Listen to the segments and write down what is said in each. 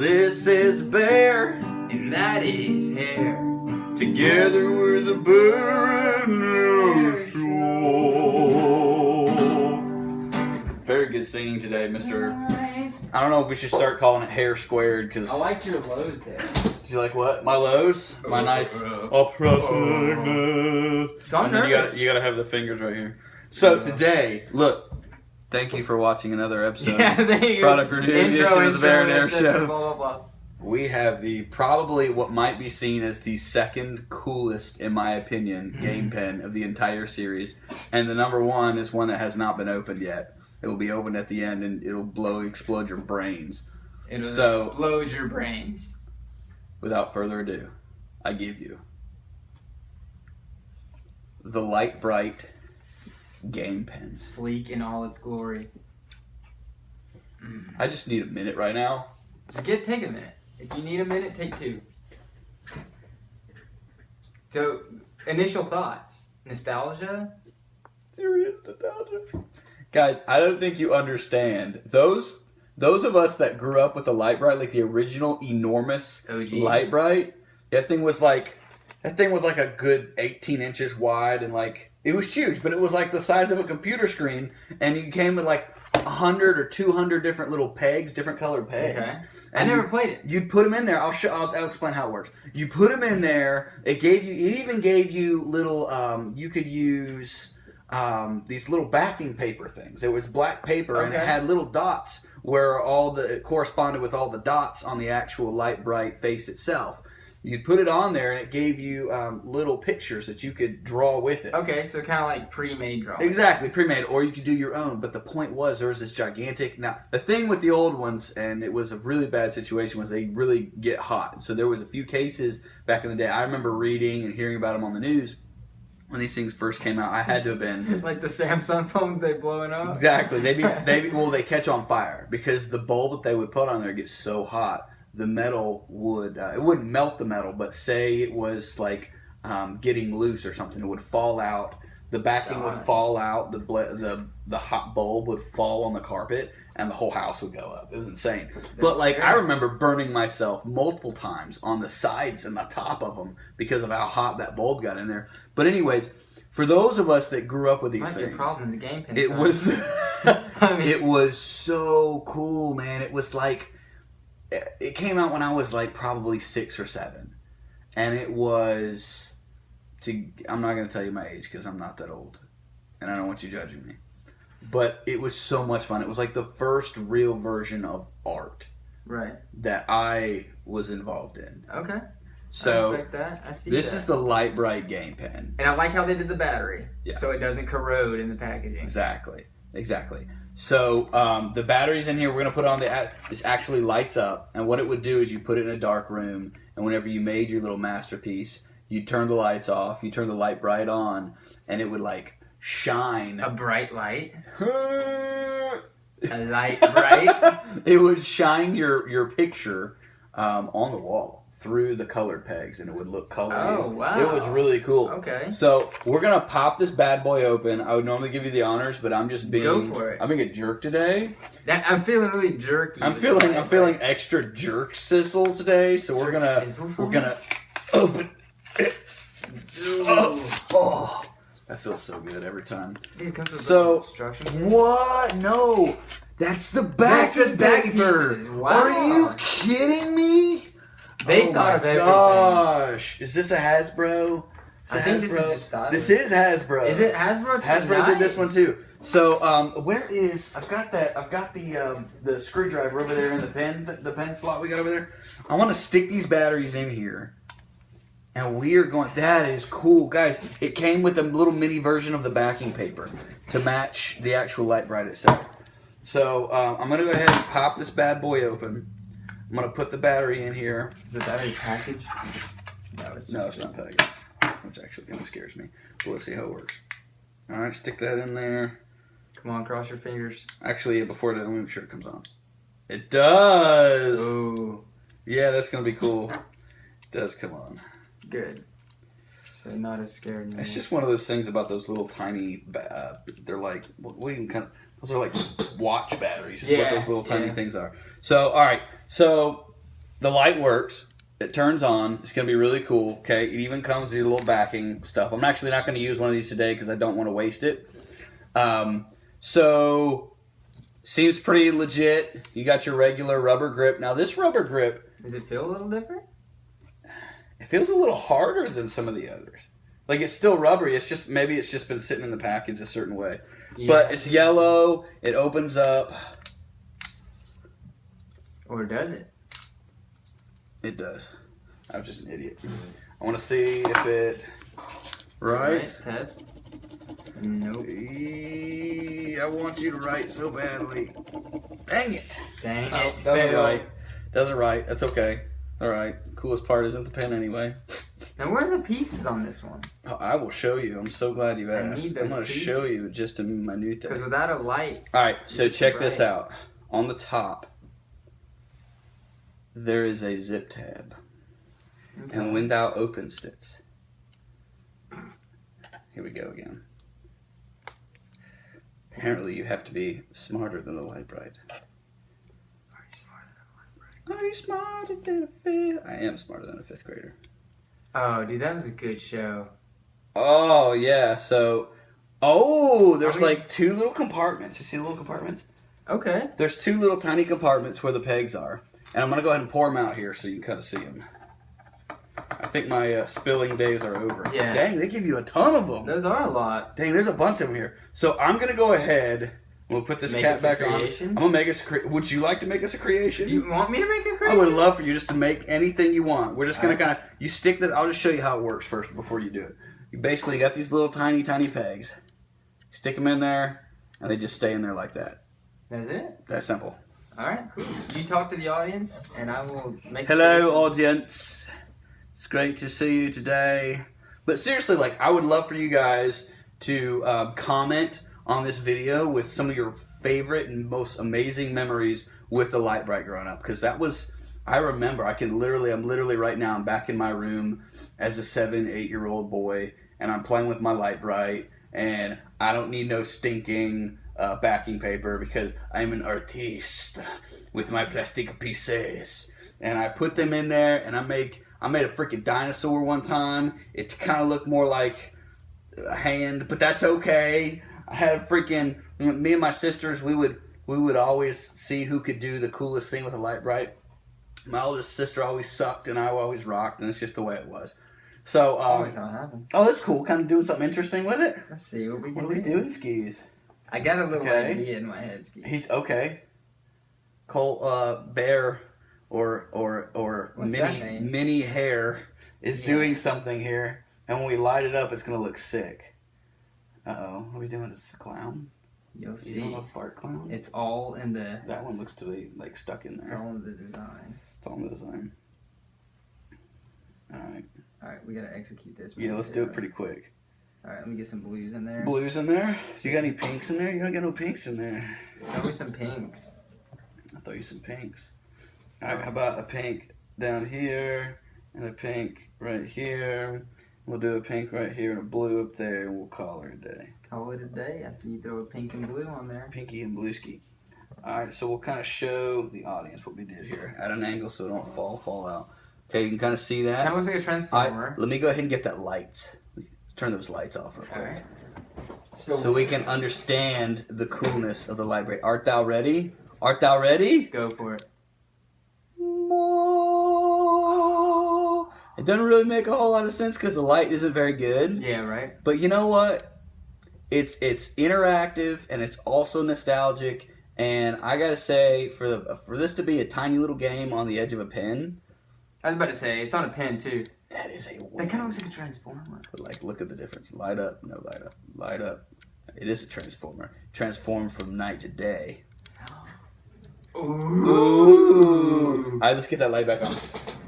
this is Bear, and that is Hair. Together we're the Bear and Hair Show. Very good singing today, Mr. Nice. I don't know if we should start calling it Hair Squared, because... I liked your lows there. You like what? My lows? My nice upright. So I'm and nervous. You gotta have the fingers right here. So today, look, thank you for watching another episode. Yeah, thank you. Product review edition of the Bear and Hair Show. Blah, blah, blah. We have the probably what might be seen as the second coolest, in my opinion, game pen of the entire series, and the number one is one that has not been opened yet. It will be opened at the end, and it'll explode your brains. It'll explode your brains. Without further ado, I give you the Lite Brite game pen. Sleek in all its glory. I just need a minute right now. Just take a minute. If you need a minute, take 2. So, initial thoughts. Nostalgia? Serious nostalgia. Guys, I don't think you understand. Those of us that grew up with the Lite Brite, like the original enormous OG. Lite Brite, that thing was like a good 18 inches wide, and like it was huge, but it was like the size of a computer screen, and you came with like 100 or 200 different little pegs, different colored pegs. Okay. I never played it. You'd put them in there. I'll explain how it works. You put them in there. It even gave you little. You could use these little backing paper things. It was black paper, and it had little dots where it corresponded with all the dots on the actual Lite Brite face itself. You'd put it on there, and it gave you little pictures that you could draw with it. Okay, so kind of like pre-made drawings. Exactly, pre-made, or you could do your own. But the point was, there was this gigantic... Now, the thing with the old ones, and it was a really bad situation, was they really get hot. So there was a few cases back in the day. I remember reading and hearing about them on the news. When these things first came out, I had to have been... Like the Samsung phones, they blowing up? Exactly. They catch on fire, because the bulb that they would put on there gets so hot. The metal would, it wouldn't melt the metal, but say it was like getting loose or something, it would fall out. The backing would fall out. The hot bulb would fall on the carpet, and the whole house would go up. It was insane. But like, I remember burning myself multiple times on the sides and the top of them because of how hot that bulb got in there. But anyways, for those of us that grew up with these things, a problem in the game pen. It was, it was so cool, man. It was like. It came out when I was like probably 6 or 7, and it was I'm not going to tell you my age because I'm not that old, and I don't want you judging me, but it was so much fun. It was like the first real version of art, right, that I was involved in. Okay, so I respect that. I see this is the Lite Brite game pen, and I like how they did the battery, so it doesn't corrode in the packaging. Exactly. So the batteries in here, we're going to put on this actually lights up, and what it would do is you put it in a dark room, and whenever you made your little masterpiece, you turn the lights off, you turn the Lite Brite on, and it would like shine. A bright light? A light bright? It would shine your picture on the wall through the colored pegs, and it would look colored. Oh, wow. It was really cool. Okay. So we're going to pop this bad boy open. I would normally give you the honors, but I'm just being... Go for it. I'm being a jerk today. I'm feeling really jerky. I'm feeling extra jerk sizzle today, so we're gonna open it. Oh, that feels so good every time. So what? No, that's the backing paper. Wow. Are you kidding me? They thought of everything. Gosh, is this a Hasbro? I think this is just stylish. This is Hasbro. Is it Hasbro? Hasbro did this one too. So where is I've got the screwdriver over there in the pen slot we got over there. I want to stick these batteries in here, and we are going. That is cool, guys. It came with a little mini version of the backing paper to match the actual Lite Brite itself. So I'm gonna go ahead and pop this bad boy open. I'm gonna put the battery in here. Is the battery packaged? No, it's not packaged, which actually kind of scares me. But let's see how it works. All right, stick that in there. Come on, cross your fingers. Actually, before that, let me make sure it comes on. It does! Ooh. Yeah, that's going to be cool. It does come on. Good. So not as scared anymore. It's just one of those things about those little tiny, they're like, those are like watch batteries is what those little tiny things are. So, all right. So, the light works. It turns on. It's going to be really cool. Okay, it even comes with your little backing stuff. I'm actually not going to use one of these today because I don't want to waste it. So, seems pretty legit. You got your regular rubber grip. Now, this rubber grip... Does it feel a little different? It feels a little harder than some of the others. Like, it's still rubbery. It's just, maybe it's just been sitting in the package a certain way. Yeah. But it's yellow. It opens up. Or does it? It does. I was just an idiot. I want to see if it... Right. Test. Nope. I want you to write so badly. Dang it. Dang it. Doesn't write. Doesn't write. That's okay. All right. Coolest part isn't the pen anyway. Now, where are the pieces on this one? Oh, I will show you. I'm so glad you asked. I'm going to show you just a minute. Because without a light... All right. So check this out. On the top, there is a zip tab. Okay. And when thou openst it... Here we go again. Apparently, you have to be smarter than the Lite Brite. Are you smarter than a fifth? I am smarter than a fifth grader. Oh, dude, that was a good show. Oh, yeah. So, there's like 2 little compartments. You see the little compartments? Okay. There's 2 little tiny compartments where the pegs are. And I'm going to go ahead and pour them out here so you can kind of see them. I think my spilling days are over. Yeah. Dang, they give you a ton of them. Those are a lot. Dang, there's a bunch of them here. So I'm going to go ahead. We'll put this cap back on. I'm going to make us would you like to make us a creation? Do you want me to make a creation? I would love for you just to make anything you want. We're just going to kind of, you stick that, I'll just show you how it works first before you do it. You basically got these little tiny, tiny pegs. Stick them in there, and they just stay in there like that. That's it? That's simple. All right, cool. You talk to the audience, and I will make Hello, audience. It's great to see you today. But seriously, like, I would love for you guys to comment on this video with some of your favorite and most amazing memories with the Lite Brite growing up. Because that was, I remember, I'm literally right now, I'm back in my room as a 7-8-year-old boy, and I'm playing with my Lite Brite, and I don't need no stinking backing paper because I'm an artiste with my plastic pieces. And I put them in there, and I made a freaking dinosaur one time. It kind of looked more like a hand, but that's okay. I had a freaking, me and my sisters, we would always see who could do the coolest thing with a Lite Brite. My oldest sister always sucked, and I always rocked, and it's just the way it was. So, always how it happens. Oh, that's cool. Kind of doing something interesting with it. Let's see what we can do. What are we doing, Skis? I got a little idea in my head, Skis. He's okay. Cole Bear or mini hair is doing something here, and when we light it up, it's gonna look sick. Uh-oh, what are we doing? Is this a clown? You'll see. You know, a fart clown? It's all in the... That one looks to be, like, stuck in there. It's all in the design. It's all in the design. Alright. Alright, we gotta execute this. Yeah, let's do it pretty quick. Alright, let me get some blues in there. Blues in there? You got any pinks in there? You don't got no pinks in there. Probably some pinks. I thought you some pinks. Alright, how about a pink down here, and a pink right here. We'll do a pink right here and a blue up there, and we'll call her a day. Call it a day after you throw a pink and blue on there. Pinky and blueski. Alright, so we'll kind of show the audience what we did here at an angle so it don't fall out. Okay, you can kind of see that. Kind of looks like a transformer. Let me go ahead and get that light. Turn those lights off real quick. Right. So we can understand the coolness of the Lite Brite. Art thou ready? Art thou ready? Go for it. It doesn't really make a whole lot of sense because the light isn't very good. Yeah, right. But you know what? It's interactive and it's also nostalgic. And I gotta say, for this to be a tiny little game on the edge of a pen. I was about to say it's on a pen too. That is a win. That kind of looks like a transformer. But like, look at the difference. Light up, no light up, light up. It is a transformer. Transform from night to day. Ooh. All right, let's get that light back on.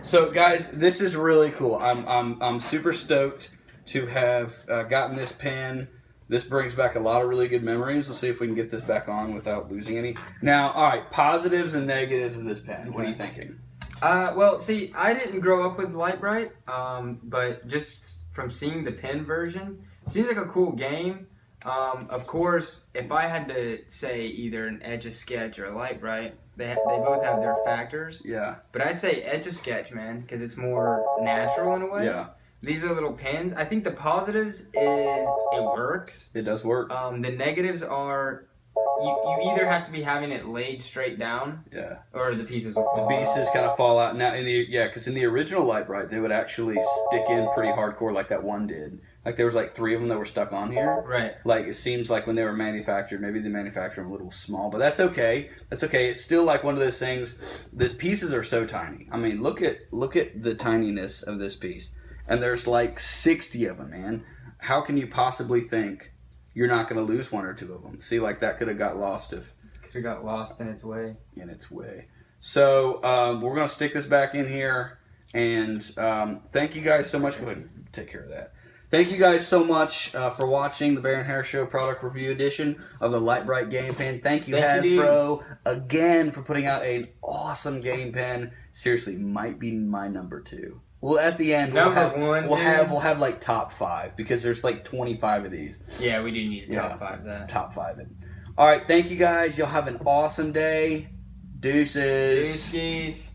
So, guys, this is really cool. I'm super stoked to have gotten this pen. This brings back a lot of really good memories. Let's see if we can get this back on without losing any. Now, all right, positives and negatives of this pen. What are you thinking? Well, see, I didn't grow up with Lite Brite, but just from seeing the pen version, it seems like a cool game. Of course, if I had to say either an Etch-a-Sketch or a Lite Brite, they both have their factors. Yeah. But I say Etch-a-Sketch, man, because it's more natural in a way. Yeah. These are little pins. I think the positives is it works. It does work. The negatives are you either have to be having it laid straight down. Yeah. Or the pieces will fall The off. pieces kind of fall out. Now, because in the original Lite Brite, they would actually stick in pretty hardcore like that one did. Like there was like 3 of them that were stuck on here. Right. Like it seems like when they were manufactured, maybe they manufactured them a little small, but that's okay. That's okay. It's still like one of those things. The pieces are so tiny. I mean, look at the tininess of this piece, and there's like 60 of them, man. How can you possibly think you're not going to lose 1 or 2 of them? See, like that could have got lost if. Could have got lost in its way. So we're going to stick this back in here, and thank you guys so much. Go ahead and take care of that. Thank you guys so much for watching the Bear and Hair Show product review edition of the Lite Brite game pen. Thank you, Hasbro, again for putting out an awesome game pen. Seriously, might be my number 2. Well, at the end, we'll have like top 5 because there's like 25 of these. Yeah, we do need a top 5 then. Top 5 it. All right, thank you guys. Y'all have an awesome day. Deuces. Deuces.